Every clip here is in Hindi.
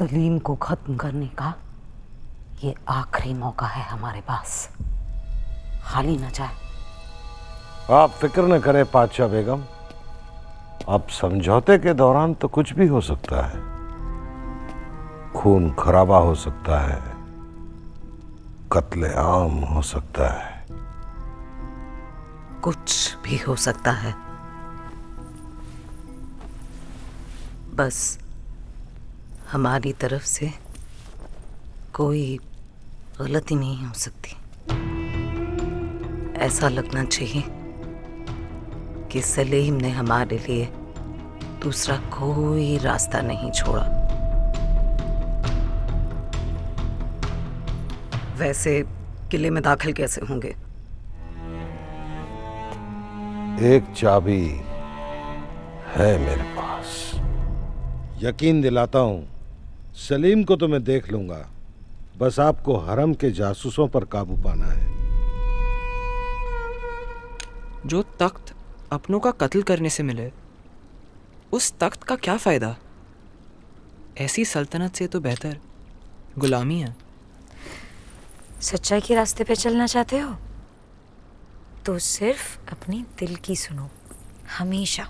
सलीम को खत्म करने का ये आखिरी मौका है हमारे पास, खाली न जाए। आप फिक्र न करें पातशाह बेगम, अब समझौते के दौरान तो कुछ भी हो सकता है। खून खराबा हो सकता है, कत्ले आम हो सकता है, कुछ भी हो सकता है। बस हमारी तरफ से कोई गलती नहीं हो सकती। ऐसा लगना चाहिए कि सलीम ने हमारे लिए दूसरा कोई रास्ता नहीं छोड़ा। वैसे किले में दाखिल कैसे होंगे? एक चाबी है मेरे पास। यकीन दिलाता हूं, सलीम को तो मैं देख लूंगा, बस आपको हरम के जासूसों पर काबू पाना है। जो तख्त अपनों का कत्ल करने से मिले, उस तख्त का क्या फायदा? ऐसी सल्तनत से तो बेहतर गुलामी है। सच्चाई के रास्ते पे चलना चाहते हो तो सिर्फ अपने दिल की सुनो, हमेशा।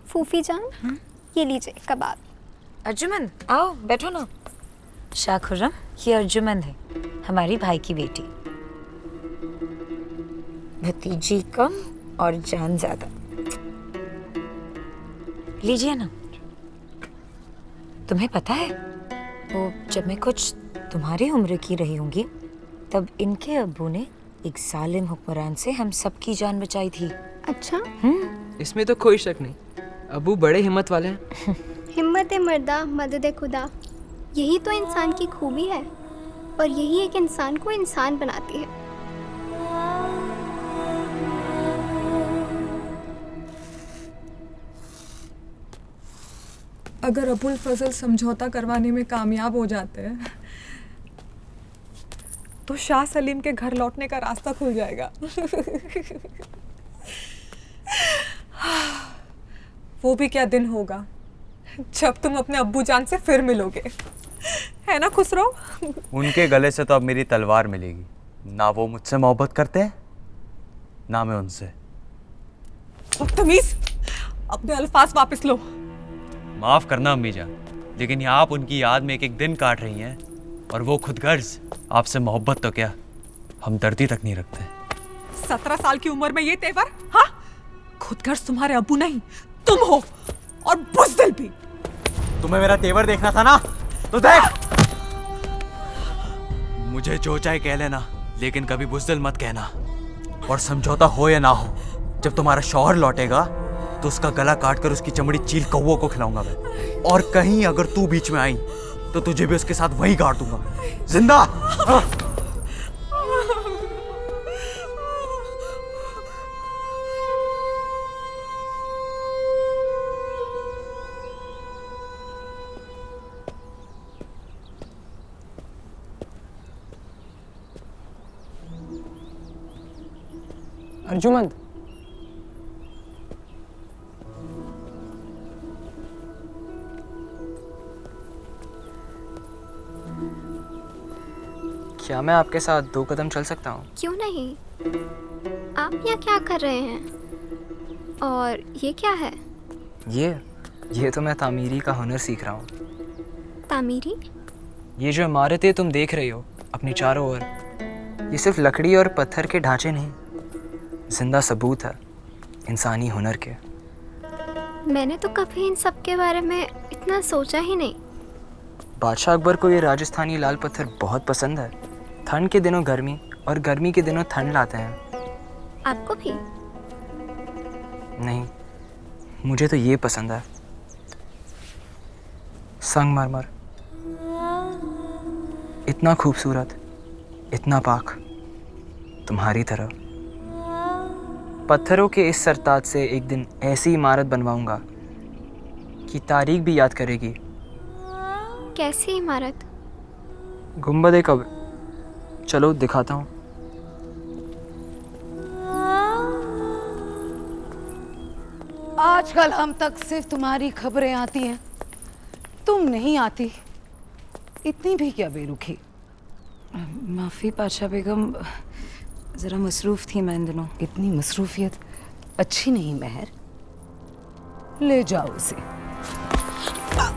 फूफी जान, ये लीजिए कबाब। अर्जुमंद, आओ बैठो ना। शाह खुर्रम, ये अर्जुमंद है, हमारी भाई की बेटी। भतीजी कम और जान ज्यादा। लीजिए ना। तुम्हें पता है, वो जब मैं कुछ तुम्हारी उम्र की रही होंगी तब इनके अब्बू ने एक जालिम हुक्मरान से हम सबकी जान बचाई थी। अच्छा? इसमें तो कोई शक नहीं, अबू बड़े हिम्मत वाले हैं। हिम्मत मर्दा मदद खुदा, यही तो इंसान की खूबी है और यही एक इंसान को इंसान बनाती है। अगर अबुल फजल समझौता करवाने में कामयाब हो जाते हैं तो शाह सलीम के घर लौटने का रास्ता खुल जाएगा। वो भी क्या दिन होगा जब तुम अपने अब्बू जान से फिर मिलोगे, है ना खुसरो? उनके गले से तो अब मेरी तलवार मिलेगी। ना वो मुझसे मोहब्बत करते हैं, ना मैं उनसे। बदतमीज, अपने अल्फाज वापस लो। माफ करना अम्मी जान, लेकिन यहाँ आप उनकी याद में एक एक दिन काट रही हैं, और वो खुदगर्ज। आपसे मोहब्बत तो क्या, हम दर्दी तक नहीं रखते। 17 साल की उम्र में ये तेवर? हाँ, खुदगर्ज तुम्हारे अब्बू नहीं, तुम हो, और बुज़दिल भी। तुम्हें मेरा तेवर देखना था ना, तो देख। मुझे जो चाहे कह लेना, लेकिन कभी बुज़दिल मत कहना। और समझौता हो या ना हो, जब तुम्हारा शौहर लौटेगा तो उसका गला काट कर उसकी चमड़ी चील कौवों को खिलाऊंगा मैं। और कहीं अगर तू बीच में आई तो तुझे भी उसके साथ वहीं गाड़ दूंगा, जिंदा। अर्जुमंद, क्या मैं आपके साथ 2 कदम चल सकता हूँ? क्यों नहीं? आप यहाँ क्या कर रहे हैं? और ये क्या है? ये तो मैं तामीरी का हुनर सीख रहा हूँ। तामीरी? ये जो इमारतें तुम देख रही हो अपनी चारों ओर, ये सिर्फ लकड़ी और पत्थर के ढांचे नहीं, जिंदा सबूत है इंसानी हुनर के। मैंने तो कभी इन सब के बारे में इतना सोचा ही नहीं। बादशाह अकबर को ये राजस्थानी लाल पत्थर बहुत पसंद है। ठंड के दिनों गर्मी और गर्मी के दिनों ठंड लाते हैं। आपको भी? नहीं, मुझे तो ये पसंद है, संगमरमर। इतना खूबसूरत, इतना पाक, तुम्हारी तरह। पत्थरों के इस सरताज से एक दिन ऐसी इमारत बनवाऊंगा कि तारीख भी याद करेगी। कैसी इमारत? गुंबद कब्र, चलो दिखाता हूँ। आजकल हम तक सिर्फ तुम्हारी खबरें आती हैं, तुम नहीं आती। इतनी भी क्या बेरुखी? माफ़ी पाशा बेगम, ज़रा मसरूफ़ थी मैं इन दिनों। इतनी मसरूफियत अच्छी नहीं महर। ले जाओ उसे।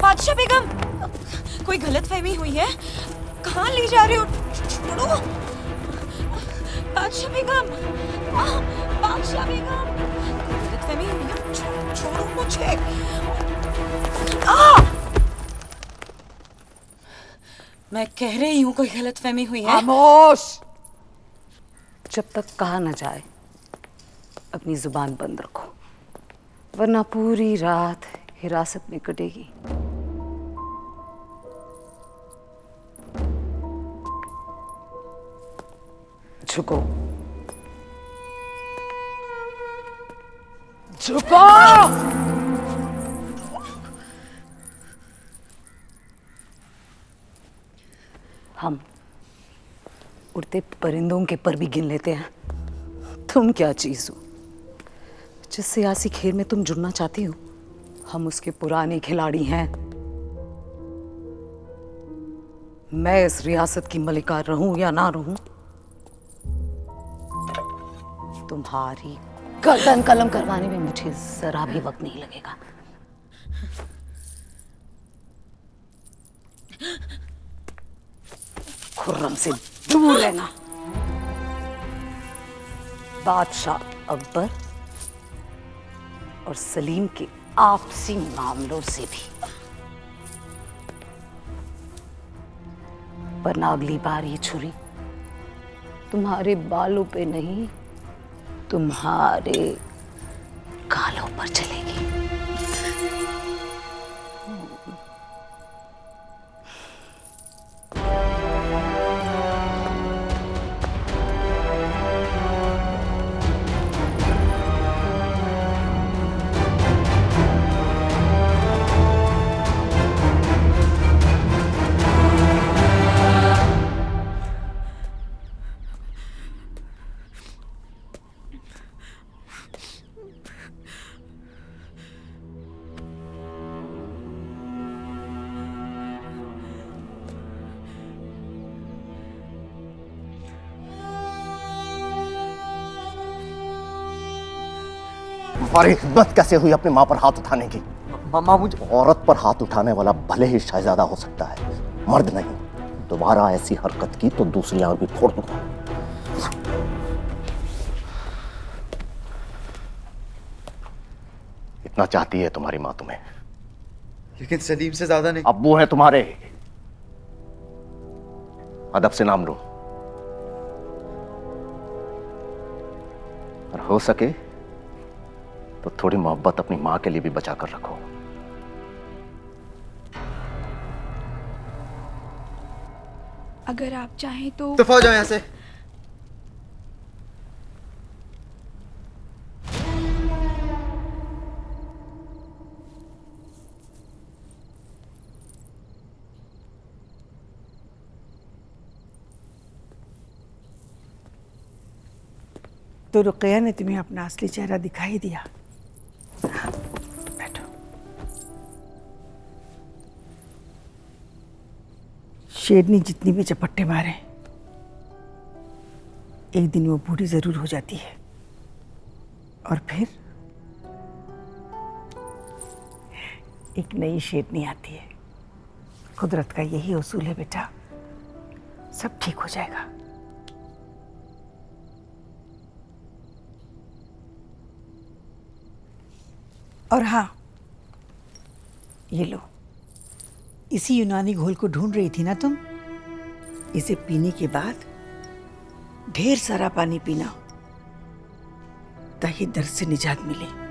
बादशाह बेगम, कोई गलतफहमी हुई है? कहाँ ले जा रहे हो? छोड़ो बादशाह बेगम, बादशाह बेगम, गलतफहमी हुई है, छोड़ो मुझे। मैं कह रही हूँ कोई गलतफहमी हुई है। खामोश! जब तक कहा न जाए अपनी जुबान बंद रखो, वरना पूरी रात हिरासत में कटेगी। झुको, झुको! हम उड़ते परिंदों के पर भी गिन लेते हैं। तुम क्या चीज हो जिस सियासी खेल में तुम जुड़ना चाहती हो? हम उसके पुराने खिलाड़ी हैं। मैं इस रियासत की मलिका रहूं या ना रहूं, तुम्हारी गर्दन कलम करवाने में मुझे जरा भी वक्त नहीं लगेगा। खुर्रम से दूर रहना। बादशाह अकबर और सलीम के आपसी मामलों से भी। वरना अगली बार ये छुरी तुम्हारे बालों पे नहीं, तुम्हारे गालों पर चलेगी। तुम्हारी हिम्मत कैसे हुई अपनी माँ पर हाथ उठाने की? मामा मुझे औरत पर हाथ उठाने वाला भले ही शहजादा हो सकता है, मर्द नहीं। दोबारा ऐसी हरकत की तो दूसरी आंख भी फोड़ दूंगा। इतना चाहती है तुम्हारी माँ तुम्हें, लेकिन सलीम से ज्यादा नहीं। अब वो है तुम्हारे। अदब से नाम लो, और हो सके तो थोड़ी मोहब्बत अपनी मां के लिए भी बचा कर रखो। अगर आप चाहें तो दफा हो जाओ यहाँ से। तो रुकैया ने तुम्हें अपना असली चेहरा दिखा ही दिया। बैठो। शेरनी जितनी भी झपट्टे मारे, एक दिन वो बूढ़ी जरूर हो जाती है, और फिर एक नई शेरनी आती है। कुदरत का यही उसूल है बेटा, सब ठीक हो जाएगा। और हाँ, ये लो, इसी यूनानी घोल को ढूंढ रही थी ना तुम? इसे पीने के बाद ढेर सारा पानी पीना, ताकि दर्द से निजात मिले।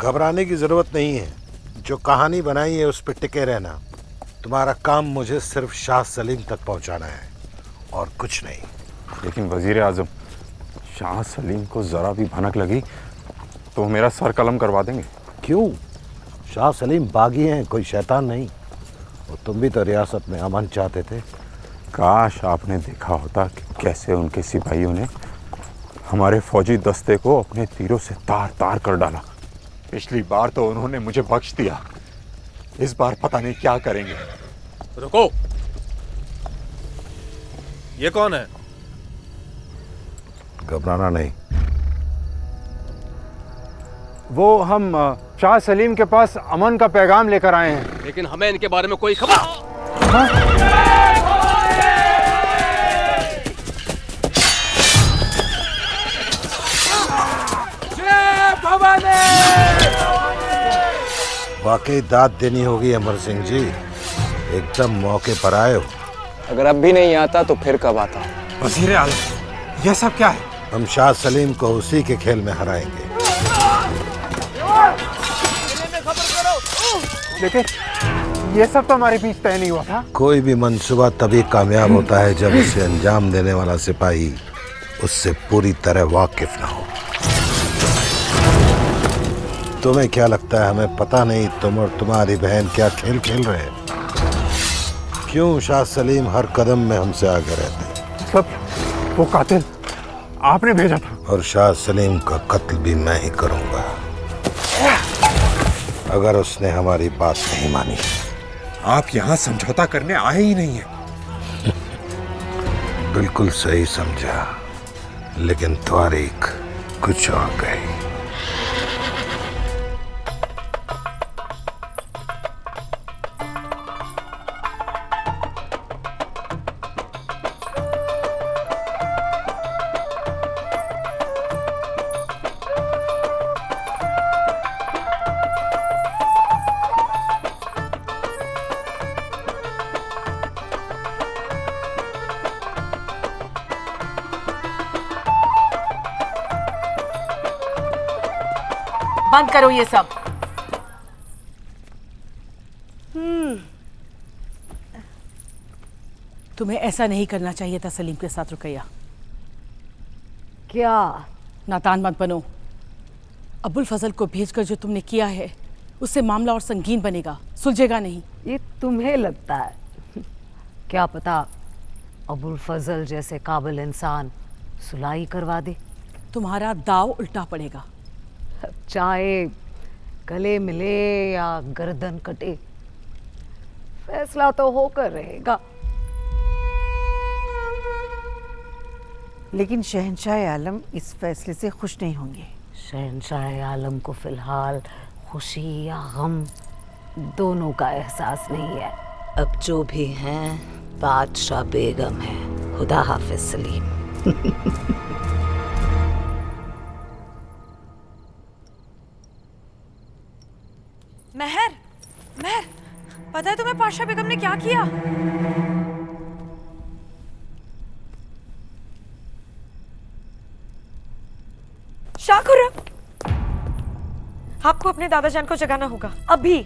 घबराने की जरूरत नहीं है। जो कहानी बनाई है उस पर टिके रहना। तुम्हारा काम मुझे सिर्फ शाह सलीम तक पहुंचाना है और कुछ नहीं। लेकिन वजीर आजम, शाह सलीम को जरा भी भनक लगी तो वो मेरा सर कलम करवा देंगे। क्यों? शाह सलीम बागी हैं, कोई शैतान नहीं। और तुम भी तो रियासत में अमन चाहते थे। काश आपने देखा होता कि कैसे उनके सिपाहियों ने हमारे फौजी दस्ते को अपने तीरों से तार तार कर डाला। पिछली बार तो उन्होंने मुझे बख्श दिया, इस बार पता नहीं क्या करेंगे। रुको, ये कौन है? घबराना नहीं। वो हम शाह सलीम के पास अमन का पैगाम लेकर आए हैं। लेकिन हमें इनके बारे में कोई खबर। वाकई दाद देनी होगी अमर सिंह जी, एकदम मौके पर आए हो। अगर अब भी नहीं आता तो फिर कब आता? वज़ीर आज़म, यह सब क्या है? हम शाह सलीम को उसी के खेल में हराएंगे। लेकिन ये सब तो हमारे बीच तय नहीं हुआ था। कोई भी मंसूबा तभी कामयाब होता है जब उसे अंजाम देने वाला सिपाही उससे पूरी तरह वाकिफ ना हो। तुम्हें क्या लगता है हमें पता नहीं तुम और तुम्हारी बहन क्या खेल खेल रहे हैं? क्यों शाह सलीम हर कदम में हमसे आगे रहते? सब वो कातिल आपने भेजा था। और शाह सलीम का कत्ल भी मैं ही करूंगा अगर उसने हमारी बात नहीं मानी। आप यहाँ समझौता करने आए ही नहीं हैं। बिल्कुल सही समझा, लेकिन तारीख कुछ और गई। बंद करो ये सब। तुम्हें ऐसा नहीं करना चाहिए था सलीम के साथ रुकैया। क्या? नादान मत बनो। अबुल फजल को भेजकर जो तुमने किया है उससे मामला और संगीन बनेगा, सुलझेगा नहीं। ये तुम्हें लगता है? क्या पता अबुल फजल जैसे काबिल इंसान सुलह करवा दे। तुम्हारा दाव उल्टा पड़ेगा। चाहे गले मिले या गर्दन कटे, फैसला तो होकर रहेगा। लेकिन शहंशाह आलम इस फैसले से खुश नहीं होंगे। शहंशाह आलम को फिलहाल खुशी या गम दोनों का एहसास नहीं है। अब जो भी हैं बादशाह बेगम है। खुदा हाफिज सलीम। महर, महर, पता है तुम्हें पाशा बेगम ने क्या किया? शाकुरा, आपको अपने दादाजान को जगाना होगा अभी।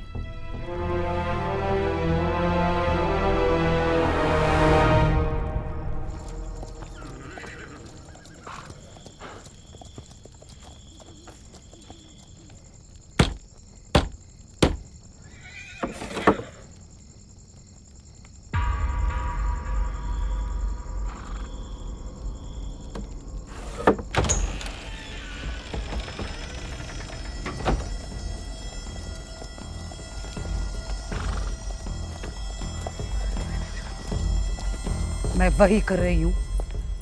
मैं वही कर रही हूँ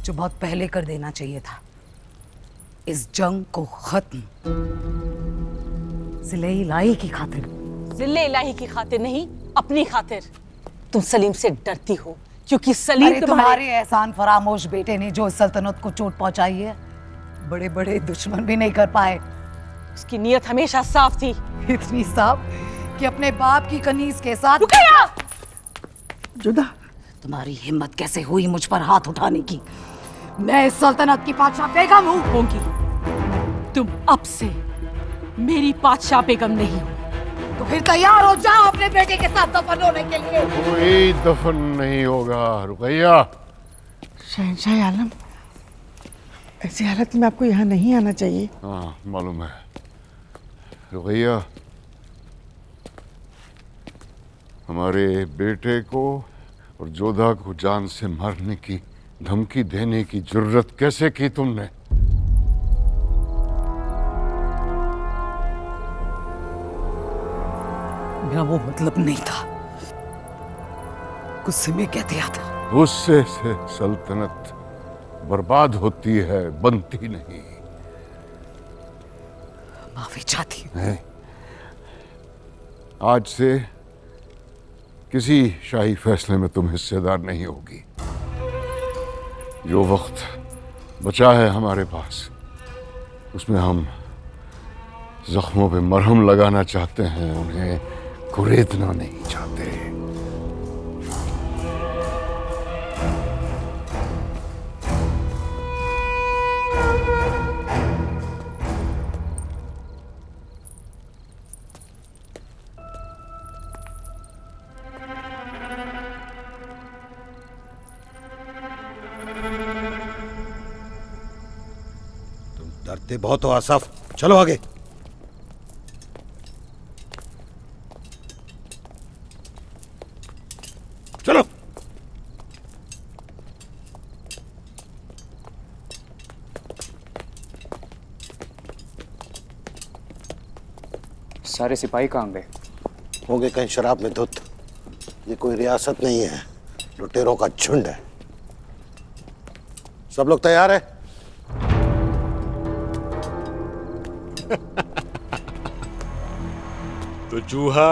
जो बहुत पहले कर देना चाहिए था। इस जंग को खत्म ज़िले इलाही की खातिर। ज़िले इलाही की खातिर नहीं, अपनी खातिर। तुम सलीम से डरती हो क्योंकि सलीम तुम्हारे एहसान फरामोश बेटे ने जो सल्तनत को चोट पहुंचाई है बड़े बड़े दुश्मन भी नहीं कर पाए। उसकी नीयत हमेशा साफ थी। इतनी साफ कि अपने बाप की कनीज के साथ। जुदा, तुम्हारी हिम्मत कैसे हुई मुझ पर हाथ उठाने की? मैं इस सल्तनत की बादशाह बेगम हूँ। होंगी। तुम अब से मेरी बादशाह बेगम नहीं हो। तो फिर तैयार हो जाओ अपने बेटे के साथ दफन होने के लिए। कोई दफन नहीं होगा रुकैया। शहंशाह आलम, ऐसी हालत में आपको यहाँ नहीं आना चाहिए। हाँ मालूम है, रुकैया, हमारे बेटे को और जोधा को जान से मारने की धमकी देने की जुर्रत कैसे की तुमने? मेरा वो मतलब नहीं था, गुस्से में कह दिया था। गुस्से से सल्तनत बर्बाद होती है, बनती नहीं। माफी चाहती हूँ। नहीं। आज से किसी शाही फैसले में तुम हिस्सेदार नहीं होगी। जो वक्त बचा है हमारे पास, उसमें हम जख्मों पे मरहम लगाना चाहते हैं, उन्हें कुरेदना नहीं चाहते। डरते बहुत हो आसफ, चलो आगे। चलो। सारे सिपाही कहाँ गए? होंगे कहीं शराब में धुत। ये कोई रियासत नहीं है, लुटेरों का झुंड है। सब लोग तैयार है? तो चूहा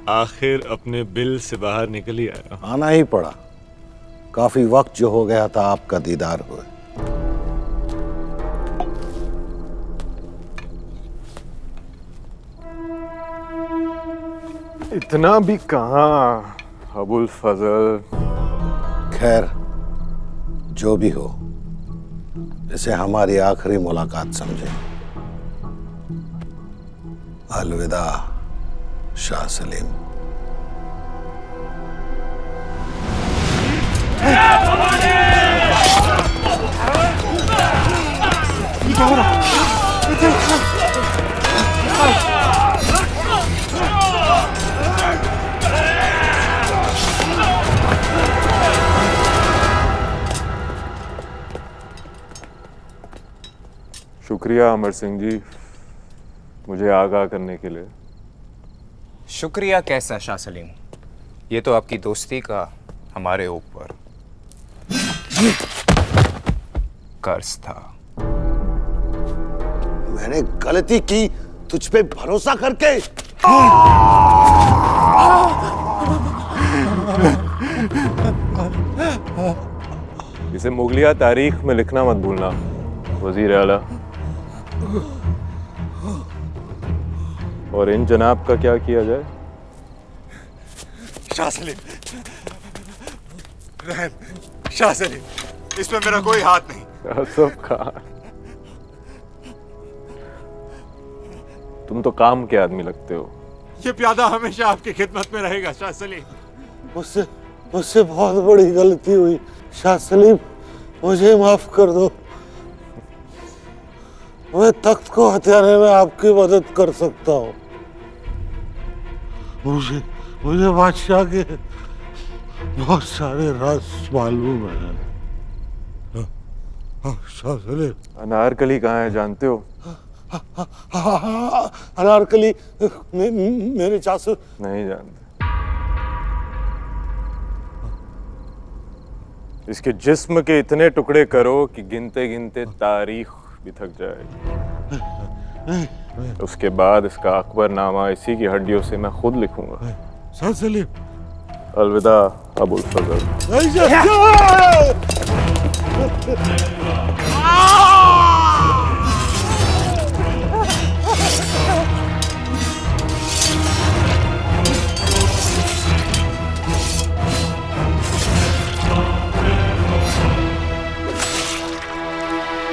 आखिर अपने बिल से बाहर निकल ही आया। आना ही पड़ा, काफी वक्त जो हो गया था आपका दीदार हुए। इतना भी कहाँ अबुल फजल। खैर, जो भी हो, इसे हमारी आखिरी मुलाकात समझे। अलविदा शाह सलीम। शुक्रिया अमर सिंह जी, मुझे आगाह करने के लिए। शुक्रिया कैसा शाह सलीम, ये तो आपकी दोस्ती का हमारे ऊपर कर्ज था। मैंने गलती की तुझ पे भरोसा करके। इसे मुगलिया तारीख में लिखना मत भूलना वजीर आला। और इन जनाब का क्या किया जाए? शाह सलीम, रहम, शाह सलीम, इसमें मेरा कोई हाथ नहीं। आसफ खान, तुम तो काम के आदमी लगते हो। ये प्यादा हमेशा आपकी खिदमत में रहेगा शाह सलीम। मुझसे बहुत बड़ी गलती हुई शाह सलीम, मुझे माफ कर दो। मैं तख्त को हथियाने में आपकी मदद कर सकता हूँ। मुझे बादशाह के बहुत सारे राज मालूम है। शाह सलीम। अनारकली कहाँ है जानते हो? अनारकली मेरे चाचू। नहीं जानते। इसके जिस्म के इतने टुकड़े करो कि गिनते गिनते तारीख भी थक जाएगी। उसके बाद इसका अकबरनामा इसी की हड्डियों से मैं खुद लिखूंगा। शाह सलीम। अलविदा अबुल फजल।